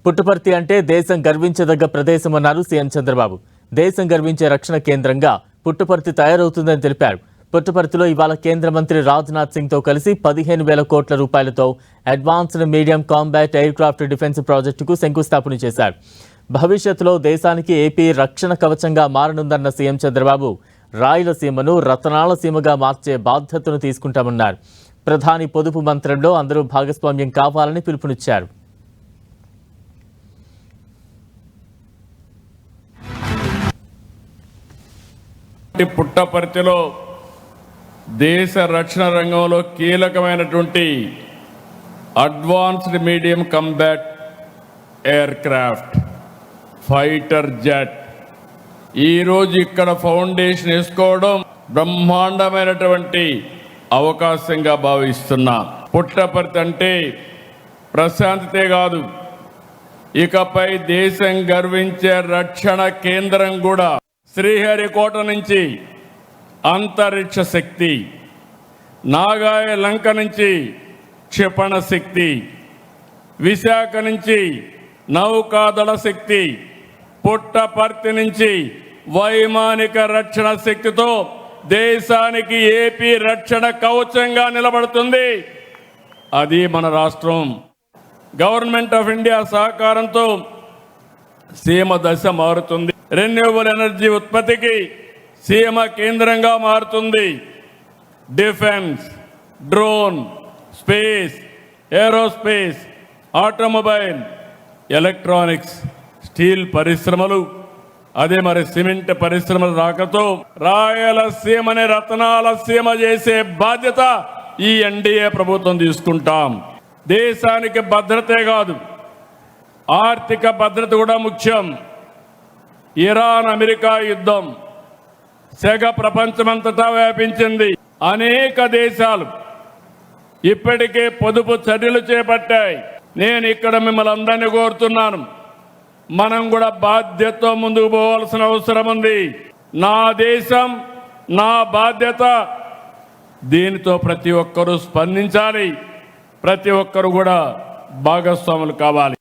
పుట్టపర్తి అంటే దేశం గర్వించదగ్గ ప్రదేశమన్నారు సీఎం చంద్రబాబు. దేశం గర్వించే రక్షణ కేంద్రంగా పుట్టపర్తి తయారవుతుందని తెలిపారు. పుట్టపర్తిలో ఇవాళ కేంద్ర మంత్రి రాజ్నాథ్ సింగ్తో కలిసి 15,000 కోట్ల రూపాయలతో advanced medium combat aircraft defence ప్రాజెక్టుకు శంకుస్థాపన చేశారు. భవిష్యత్తులో దేశానికి ఏపీ రక్షణ కవచంగా మారనుందన్న సీఎం చంద్రబాబు రాయలసీమను రతనాల సీమగా మార్చే బాధ్యతను తీసుకుంటామన్నారు. ప్రధాని పొదుపు మంత్రంలో అందరూ భాగస్వామ్యం కావాలని పిలుపునిచ్చారు. పుట్టపర్తిలో దేశ రక్షణ రంగంలో కీలకమైనటువంటి advanced medium combat air craft fighter jet ఈరోజు ఇక్కడ ఫౌండేషన్ వేసుకోవడం బ్రహ్మాండమైనటువంటి అవకాశంగా భావిస్తున్నా. పుట్టపర్తి అంటే ప్రశాంతతే కాదు, ఇకపై దేశం గర్వించే రక్షణ కేంద్రం కూడా. శ్రీహరికోట నుంచి అంతరిక్ష శక్తి, నాగాయ లంక నుంచి క్షిపణ శక్తి, విశాఖ నుంచి నౌకాదళ శక్తి, పుట్టపర్తి నుంచి వైమానిక రక్షణ శక్తితో దేశానికి ఏపీ రక్షణ కవచంగా నిలబడుతుంది. అది మన రాష్ట్రం. గవర్నమెంట్ ఆఫ్ ఇండియా సహకారంతో సీమ దశ మారుతుంది. రెన్యూవబుల్ ఎనర్జీ ఉత్పత్తికి సీమ కేంద్రంగా మారుతుంది. Defence, drone, space, aerospace, automobile, electronics, steel పరిశ్రమలు, అదే మరి సిమెంట్ పరిశ్రమల రాకతో రాయలసీమని రతనాల సీమ చేసే బాధ్యత ఈ ఎన్డీఏ ప్రభుత్వం తీసుకుంటాం. దేశానికి భద్రతే కాదు, ఆర్థిక భద్రత కూడా ముఖ్యం. ఇరాన్ అమెరికా యుద్ధం సెగ ప్రపంచమంతటా వ్యాపించింది. అనేక దేశాలు ఇప్పటికే పొదుపు చర్యలు చేపట్టాయి. నేను ఇక్కడ మిమ్మల్ని అందరినీ కోరుతున్నాను, మనం కూడా బాధ్యతతో ముందుకు పోవాల్సిన అవసరం ఉంది. నా దేశం, నా బాధ్యత. దీనితో ప్రతి ఒక్కరూ స్పందించాలి, ప్రతి ఒక్కరు కూడా భాగస్వాములు కావాలి.